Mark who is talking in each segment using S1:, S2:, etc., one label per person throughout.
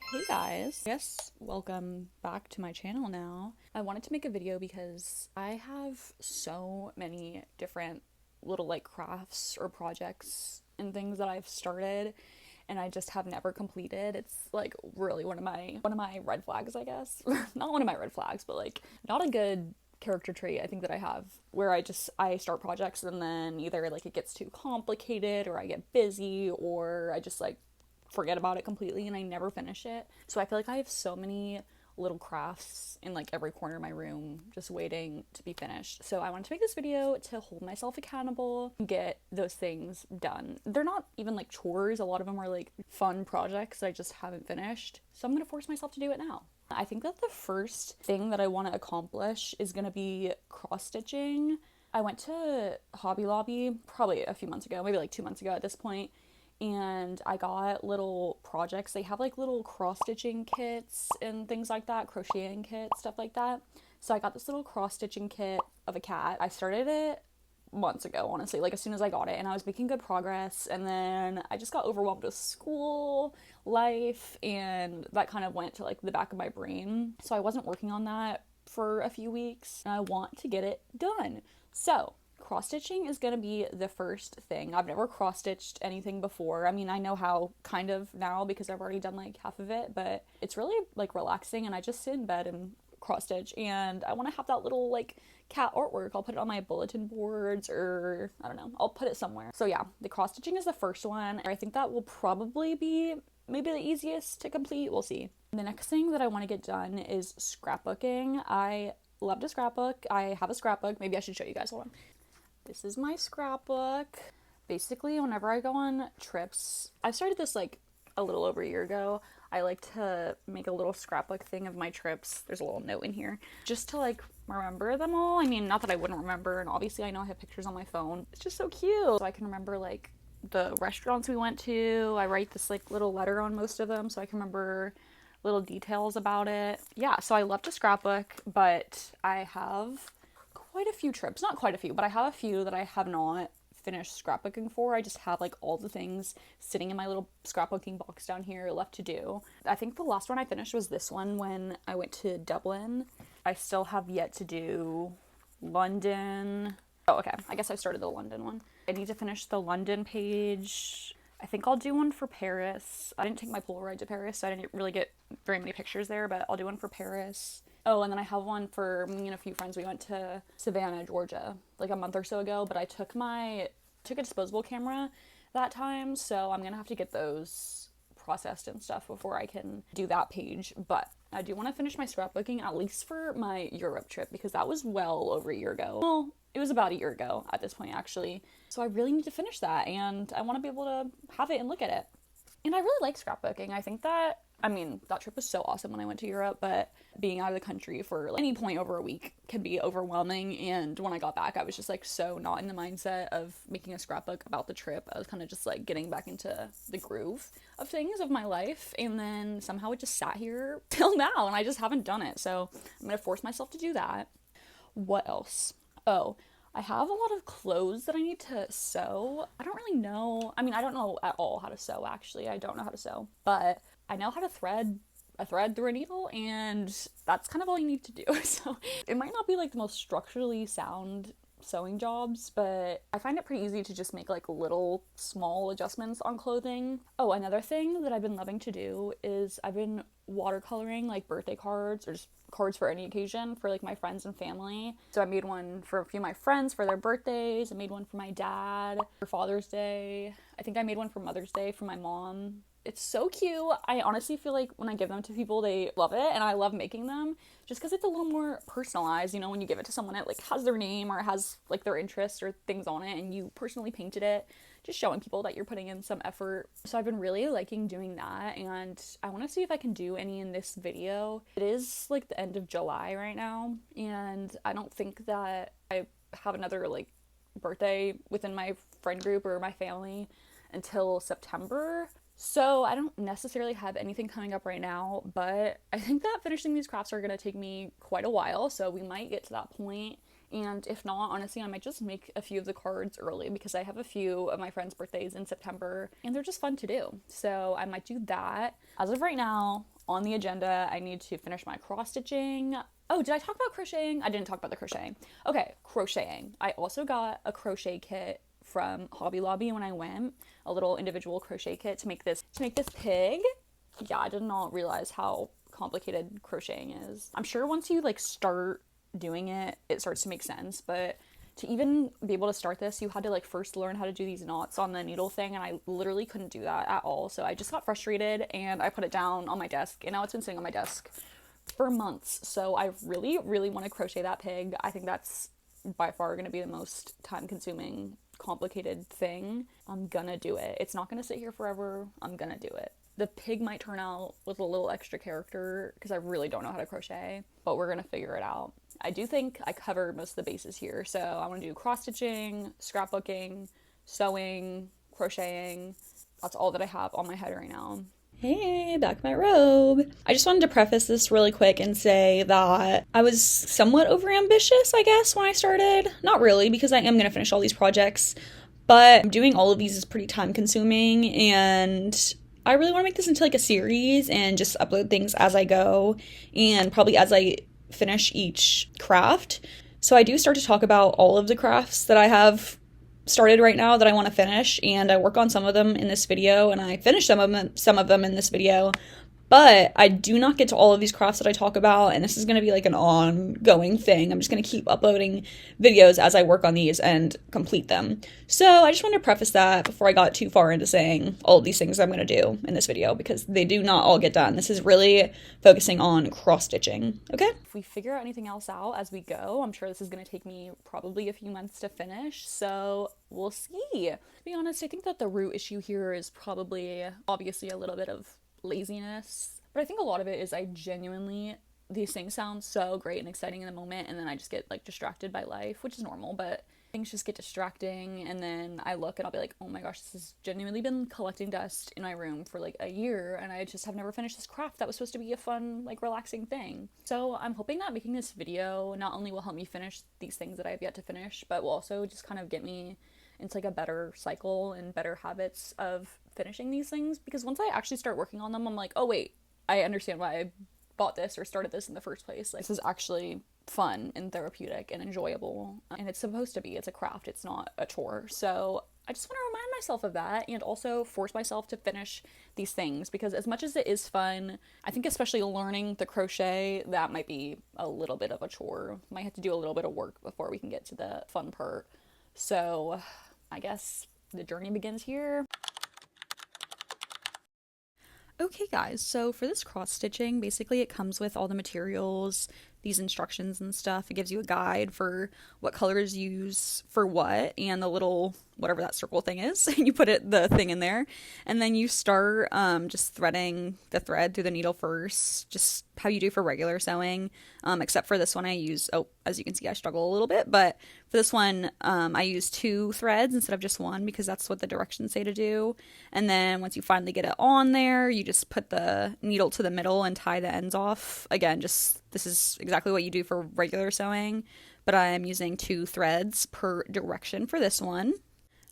S1: Hey guys, yes, welcome back to my channel now. I wanted to make a video because I have so many different little like crafts or projects and things that I've started and I just have never completed. It's like really one of my red flags, I guess. Not one of my red flags, but like not a good character trait I think that I have, where I start projects and then either like it gets too complicated or I get busy or I just like forget about it completely and I never finish it. So I feel like I have so many little crafts in like every corner of my room just waiting to be finished. So I wanted to make this video to hold myself accountable and get those things done. They're not even like chores. A lot of them are like fun projects I just haven't finished. So I'm going to force myself to do it now. I think that the first thing that I want to accomplish is going to be cross stitching. I went to Hobby Lobby probably a few months ago, maybe like 2 months ago at this point, and I got little projects. They have like little cross stitching kits and things like that, crocheting kits, stuff like that. So I got this little cross stitching kit of a cat. I started it months ago, honestly, like as soon as I got it, and I was making good progress, and then I just got overwhelmed with school life and that kind of went to like the back of my brain. So I wasn't working on that for a few weeks and I want to get it done. So cross stitching is going to be the first thing. I've never cross stitched anything before. I mean, I know how kind of now because I've already done like half of it, but it's really like relaxing and I just sit in bed and cross stitch, and I want to have that little like cat artwork. I'll put it on my bulletin boards, or I don't know, I'll put it somewhere. So yeah, the cross stitching is the first one. I think that will probably be maybe the easiest to complete. We'll see. The next thing that I want to get done is scrapbooking. I love to scrapbook. I have a scrapbook. Maybe I should show you guys. Hold on. This is my scrapbook. Basically, whenever I go on trips, I started this like a little over a year ago. I like to make a little scrapbook thing of my trips. There's a little note in here just to like remember them all. I mean, not that I wouldn't remember, and obviously I know I have pictures on my phone. It's just so cute. So I can remember like the restaurants we went to. I write this like little letter on most of them so I can remember little details about it. Yeah, so I love to scrapbook, but I have quite a few trips. Not quite a few, but I have a few that I have not finished scrapbooking for. I just have like all the things sitting in my little scrapbooking box down here left to do. I think the last one I finished was this one when I went to Dublin. I still have yet to do London. Oh, okay. I guess I started the London one. I need to finish the London page. I think I'll do one for Paris. I didn't take my Polaroid to Paris, so I didn't really get very many pictures there, but I'll do one for Paris. Oh, and then I have one for me and a few friends. We went to Savannah, Georgia, like a month or so ago, but I took a disposable camera that time, so I'm gonna have to get those processed and stuff before I can do that page. But I do want to finish my scrapbooking, at least for my Europe trip, because that was well over a year ago. Well, it was about a year ago at this point, actually. So I really need to finish that, and I want to be able to have it and look at it. And I really like scrapbooking. I think that, I mean, that trip was so awesome when I went to Europe, but being out of the country for any point over a week can be overwhelming. And when I got back, I was just like so not in the mindset of making a scrapbook about the trip. I was kind of just like getting back into the groove of things of my life. And then somehow it just sat here till now and I just haven't done it. So I'm going to force myself to do that. What else? Oh, I have a lot of clothes that I need to sew. I don't really know. I mean, I don't know at all how to sew, actually. I don't know how to sew. But I know how to thread a thread through a needle, and that's kind of all you need to do. So it might not be like the most structurally sound sewing jobs, but I find it pretty easy to just make like little small adjustments on clothing. Oh, another thing that I've been loving to do is I've been watercoloring like birthday cards or just cards for any occasion for like my friends and family. So I made one for a few of my friends for their birthdays. I made one for my dad for Father's Day. I think I made one for Mother's Day for my mom. It's so cute. I honestly feel like when I give them to people, they love it, and I love making them just because it's a little more personalized. You know, when you give it to someone, it like has their name or it has like their interests or things on it, and you personally painted it, just showing people that you're putting in some effort. So I've been really liking doing that, and I want to see if I can do any in this video. It is like the end of July right now, and I don't think that I have another like birthday within my friend group or my family until September. So I don't necessarily have anything coming up right now, but I think that finishing these crafts are going to take me quite a while, so we might get to that point. And if not, honestly, I might just make a few of the cards early because I have a few of my friends' birthdays in September and they're just fun to do. So I might do that. As of right now, on the agenda, I need to finish my cross stitching. Oh, did I talk about crocheting? I didn't talk about the crocheting. Okay, crocheting. I also got a crochet kit from Hobby Lobby when I went, a little individual crochet kit to make this pig. Yeah, I did not realize how complicated crocheting is. I'm sure once you like start doing it, it starts to make sense, but to even be able to start this, you had to like first learn how to do these knots on the needle thing, and I literally couldn't do that at all. So I just got frustrated and I put it down on my desk, and now it's been sitting on my desk for months. So I really, really want to crochet that pig. I think that's by far going to be the most time consuming, complicated thing. I'm gonna do it. It's not gonna sit here forever. I'm gonna do it. The pig might turn out with a little extra character because I really don't know how to crochet, but we're gonna figure it out. I do think I covered most of the bases here. So I want to do cross stitching, scrapbooking, sewing, crocheting. That's all that I have on my head right now. Hey, back my robe. I just wanted to preface this really quick and say that I was somewhat overambitious, I guess, when I started. Not really, because I am going to finish all these projects, but doing all of these is pretty time consuming, and I really want to make this into like a series and just upload things as I go and probably as I finish each craft. So I do start to talk about all of the crafts that I have started right now that I want to finish, and I work on some of them in this video, and I finish some of them in this video, but I do not get to all of these crafts that I talk about, and this is going to be like an ongoing thing. I'm just going to keep uploading videos as I work on these and complete them. So I just wanted to preface that before I got too far into saying all of these things I'm going to do in this video, because they do not all get done. This is really focusing on cross-stitching, okay? If we figure out anything else out as we go, I'm sure this is going to take me probably a few months to finish, so we'll see. To be honest, I think that the root issue here is probably obviously a little bit of laziness, but I think a lot of it is I genuinely, these things sound so great and exciting in the moment, and then I just get like distracted by life, which is normal, but things just get distracting, and then I look and I'll be like, oh my gosh, this has genuinely been collecting dust in my room for like a year, and I just have never finished this craft that was supposed to be a fun, like relaxing thing. So I'm hoping that making this video not only will help me finish these things that I have yet to finish, but will also just kind of get me into like a better cycle and better habits of finishing these things, because once I actually start working on them, I'm like, oh wait, I understand why I bought this or started this in the first place. Like, this is actually fun and therapeutic and enjoyable, and it's supposed to be. It's a craft, it's not a chore. So I just want to remind myself of that, and also force myself to finish these things, because as much as it is fun, I think especially learning the crochet, that might be a little bit of a chore. Might have to do a little bit of work before we can get to the fun part. So I guess the journey begins here. Okay guys, so for this cross stitching, basically it comes with all the materials, these instructions and stuff. It gives you a guide for what colors use for what, and the little whatever that circle thing is, you put the thing in there, and then you start just threading the thread through the needle first, just how you do for regular sewing, except for this one I use, oh, as you can see I struggle a little bit, but for this one I use 2 threads instead of just 1, because that's what the directions say to do. And then once you finally get it on there, you just put the needle to the middle and tie the ends off. Again, just this is exactly what you do for regular sewing, but I'm using 2 threads per direction for this one.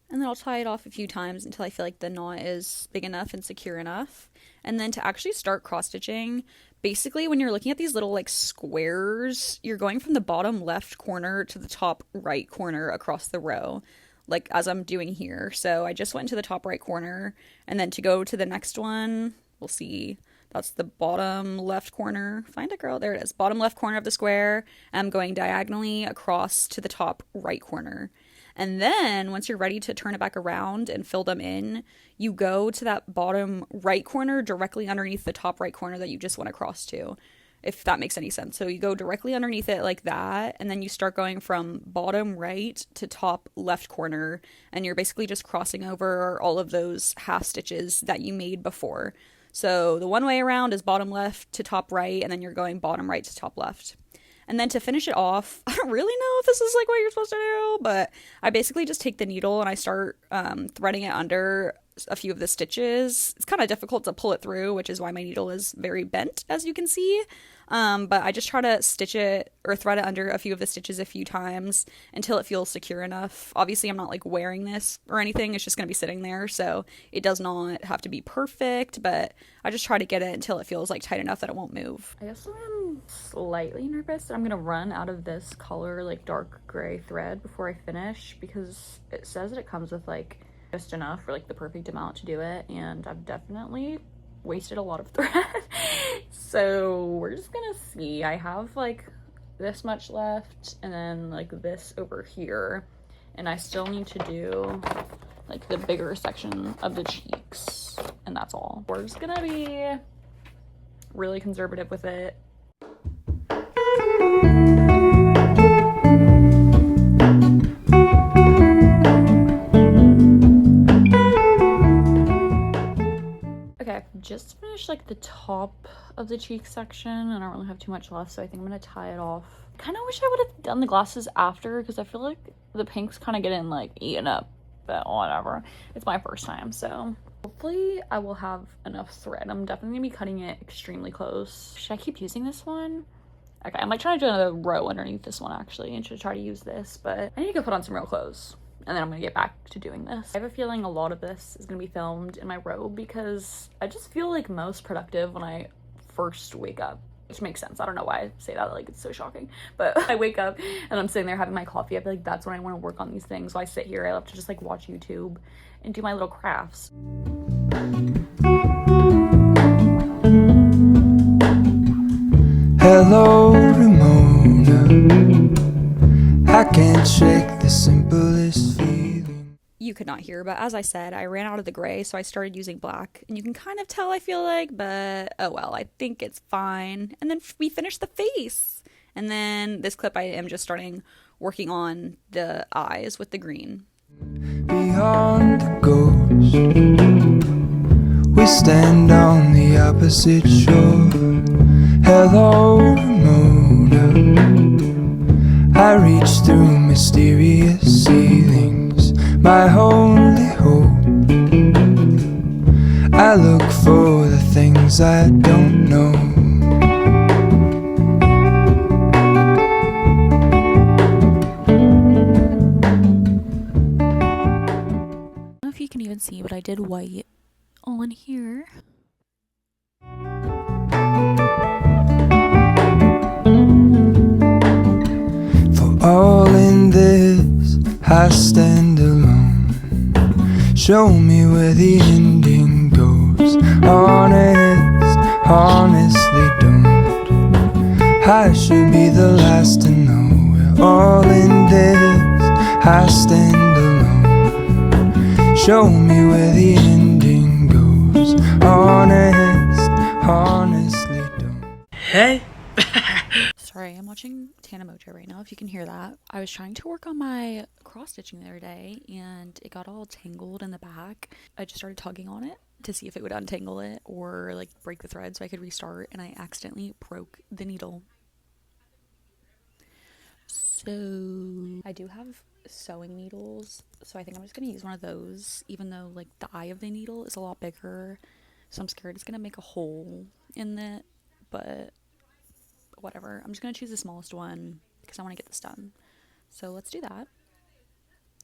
S1: And then I'll tie it off a few times until I feel like the knot is big enough and secure enough. And then to actually start cross stitching, basically when you're looking at these little like squares, you're going from the bottom left corner to the top right corner across the row, like as I'm doing here. So I just went into the top right corner, and then to go to the next one, we'll see, that's the bottom left corner. Find it, girl. There it is. Bottom left corner of the square. I'm going diagonally across to the top right corner. And then once you're ready to turn it back around and fill them in, you go to that bottom right corner directly underneath the top right corner that you just went across to, if that makes any sense. So you go directly underneath it like that, and then you start going from bottom right to top left corner, and you're basically just crossing over all of those half stitches that you made before. So the one way around is bottom left to top right, and then you're going bottom right to top left. And then to finish it off, I don't really know if this is like what you're supposed to do, but I basically just take the needle and I start threading it under a few of the stitches. It's kind of difficult to pull it through, which is why my needle is very bent, as you can see. But I just try to stitch it or thread it under a few of the stitches a few times until it feels secure enough. Obviously, I'm not like wearing this or anything. It's just going to be sitting there, so it does not have to be perfect, but I just try to get it until it feels like tight enough that it won't move. I also am slightly nervous that I'm going to run out of this color, like dark gray thread before I finish, because it says that it comes with like just enough for like the perfect amount to do it, and I've definitely wasted a lot of thread. So we're just gonna see. I have like this much left and then like this over here, and I still need to do like the bigger section of the cheeks, and that's all. We're just gonna be really conservative with it. Okay, I've just finished like the top of the cheek section and I don't really have too much left, so I think I'm gonna tie it off. Kind of wish I would have done the glasses after, because I feel like the pinks kind of getting like eaten up, but whatever. It's my first time, so hopefully I will have enough thread. I'm definitely gonna be cutting it extremely close. Should I keep using this one? Okay, I might try to do another row underneath this one actually, and should try to use this, but I need to go put on some real clothes. And then I'm gonna get back to doing this. I have a feeling a lot of this is gonna be filmed in my robe because I just feel like most productive when I first wake up, which makes sense. I don't know why I say that, like it's so shocking, but I wake up and I'm sitting there having my coffee. I feel like that's when I want to work on these things. So I sit here, I love to just like watch YouTube and do my little crafts. Hello, Ramona. I can't shake the simplest feeling. You could not hear, but as I said, I ran out of the gray, so I started using black. And you can kind of tell, I feel like, but oh well, I think it's fine. And then we finished the face. And then this clip, I am just starting working on the eyes with the green. Beyond the ghost, we stand on the opposite shore. Hello, Ramona. I reach through mysterious ceilings, my only hope. I look for the things I don't know. I don't know if you can even see, but I did white on here. All in this, I stand alone. Show me where the ending goes. Honest, honestly don't. I should be the last to know. We're all in this, I stand alone. Show me where the ending goes. Honest, honestly don't. Hey. Sorry, I'm watching Tana Mojo right now, if you can hear that. I was trying to work on my cross-stitching the other day, and it got all tangled in the back. I just started tugging on it to see if it would untangle it or, like, break the thread so I could restart, and I accidentally broke the needle. So, I do have sewing needles, so I think I'm just going to use one of those, even though, like, the eye of the needle is a lot bigger, so I'm scared it's going to make a hole in it, but whatever. I'm just gonna choose the smallest one because I want to get this done. So let's do that.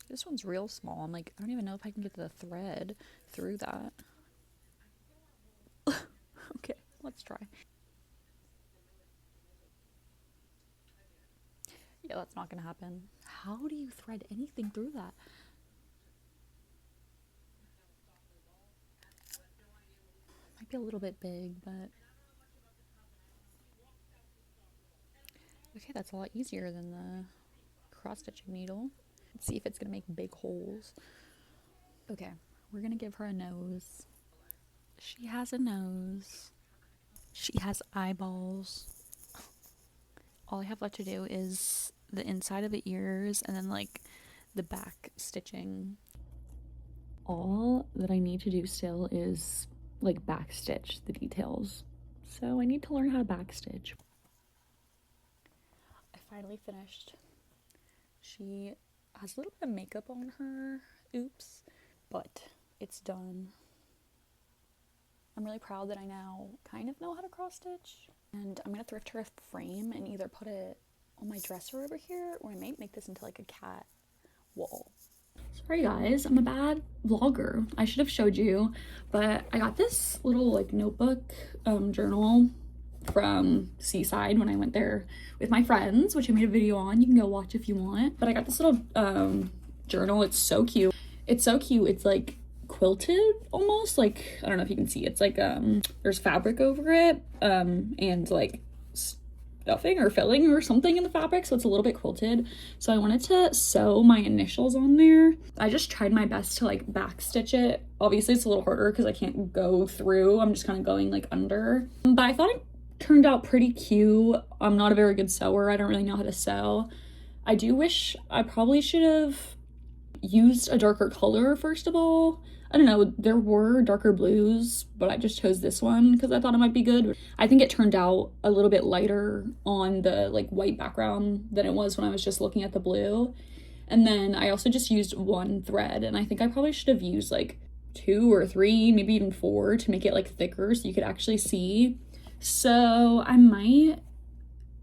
S1: This one's real small. I'm like, I don't even know if I can get the thread through that. Okay, let's try. Yeah, that's not gonna happen. How do you thread anything through that? Might be a little bit big, but okay, that's a lot easier than the cross-stitching needle. Let's see if it's gonna make big holes. Okay, we're gonna give her a nose. She has a nose. She has eyeballs. All I have left to do is the inside of the ears and then like the back stitching. All that I need to do still is like back stitch the details. So I need to learn how to back stitch. I finally finished. She has a little bit of makeup on her. Oops. But it's done. I'm really proud that I now kind of know how to cross stitch. And I'm gonna thrift her a frame and either put it on my dresser over here, or I might make this into like a cat wall. Sorry guys, I'm a bad vlogger. I should have showed you, but I got this little like notebook journal from Seaside when I went there with my friends, which I made a video on. You can go watch if you want. But I got this little journal. It's so cute. It's so cute. It's like quilted almost, like, I don't know if you can see. It's like there's fabric over it and like stuffing or filling or something in the fabric, so it's a little bit quilted. So I wanted to sew my initials on there. I just tried my best to like back stitch it. Obviously it's a little harder because I can't go through. I'm just kind of going like under, but I thought it turned out pretty cute. I'm not a very good sewer. I don't really know how to sew. I do wish I probably should have used a darker color first of all. I don't know, there were darker blues, but I just chose this one because I thought it might be good. I think it turned out a little bit lighter on the like white background than it was when I was just looking at the blue. And then I also just used one thread, and I think I probably should have used like 2 or 3, maybe even 4 to make it like thicker so you could actually see. So I might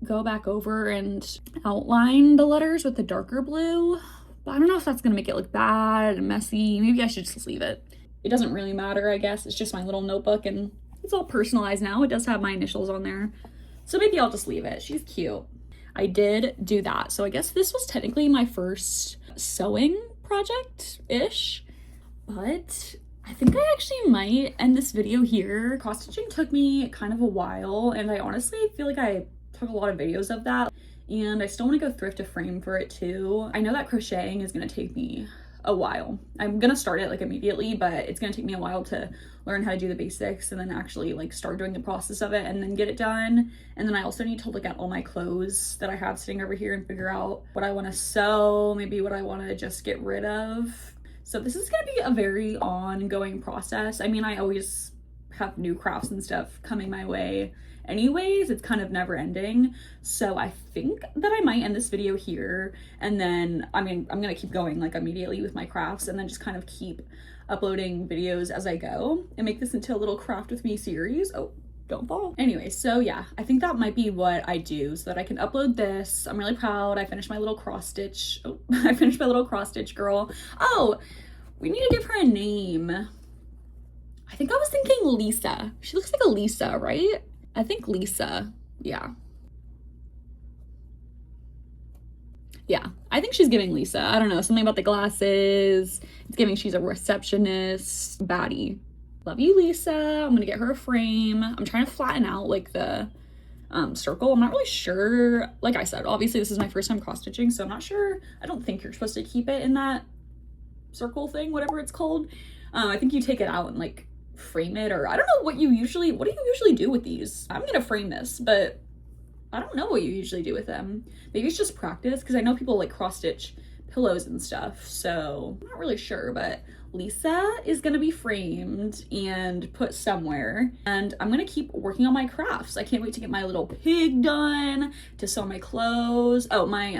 S1: go back over and outline the letters with the darker blue. But I don't know if that's gonna make it look bad and messy. Maybe I should just leave it. It doesn't really matter, I guess. It's just my little notebook and it's all personalized now. It does have my initials on there. So maybe I'll just leave it. She's cute. I did do that. So I guess this was technically my first sewing project-ish, but I think I actually might end this video here. Cross stitching took me kind of a while, and I honestly feel like I took a lot of videos of that. And I still want to go thrift a frame for it too. I know that crocheting is going to take me a while. I'm going to start it like immediately, but it's going to take me a while to learn how to do the basics and then actually like start doing the process of it and then get it done. And then I also need to look at all my clothes that I have sitting over here and figure out what I want to sew, maybe what I want to just get rid of. So this is going to be a very ongoing process. I mean, I always have new crafts and stuff coming my way anyways. It's kind of never ending. So I think that I might end this video here, and then I mean I'm gonna keep going like immediately with my crafts, and then just kind of keep uploading videos as I go and make this into a little craft with me series. Oh, don't fall. Anyway, so yeah, I think that might be what I do so that I can upload this. I'm really proud. I finished my little cross stitch. Oh, I finished my little cross stitch girl. Oh, we need to give her a name. I think I was thinking Lisa. She looks like a Lisa, right? I think Lisa, yeah. Yeah, I think she's giving Lisa. I don't know, something about the glasses. It's giving she's a receptionist baddie. Love you, Lisa. I'm gonna get her a frame. I'm trying to flatten out like the circle. I'm not really sure. Like I said, obviously this is my first time cross stitching, so I'm not sure. I don't think you're supposed to keep it in that circle thing, whatever it's called. I think you take it out and like frame it, or I don't know what do you usually do with these? I'm gonna frame this, but I don't know what you usually do with them. Maybe it's just practice, because I know people like cross stitch pillows and stuff, so I'm not really sure. But Lisa is gonna be framed and put somewhere, and I'm gonna keep working on my crafts. I can't wait to get my little pig done, to sew my clothes. Oh, my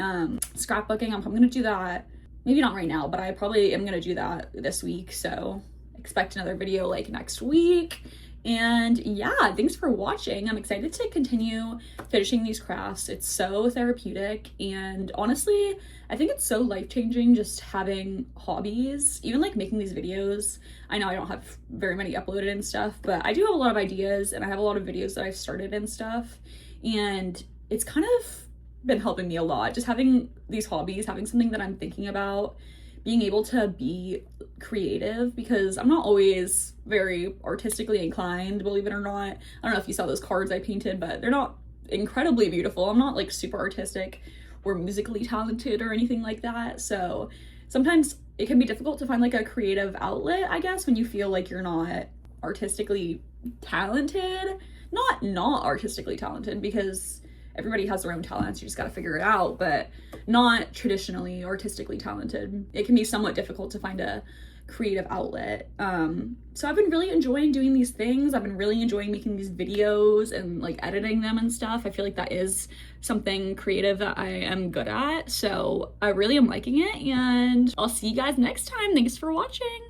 S1: scrapbooking, I'm gonna do that. Maybe not right now, but I probably am gonna do that this week, so expect another video like next week. And yeah, thanks for watching. I'm excited to continue finishing these crafts. It's so therapeutic, and honestly I think it's so life-changing just having hobbies, even like making these videos. I know I don't have very many uploaded and stuff, but I do have a lot of ideas, and I have a lot of videos that I've started and stuff, and it's kind of been helping me a lot, just having these hobbies, having something that I'm thinking about, being able to be creative, because I'm not always very artistically inclined, believe it or not. I don't know if you saw those cards I painted, but they're not incredibly beautiful. I'm not like super artistic or musically talented or anything like that. So sometimes it can be difficult to find like a creative outlet, I guess, when you feel like you're not artistically talented. Not artistically talented, because everybody has their own talents, you just gotta figure it out, but not traditionally artistically talented. It can be somewhat difficult to find a creative outlet. So I've been really enjoying doing these things. I've been really enjoying making these videos and like editing them and stuff. I feel like that is something creative that I am good at. So I really am liking it, and I'll see you guys next time. Thanks for watching.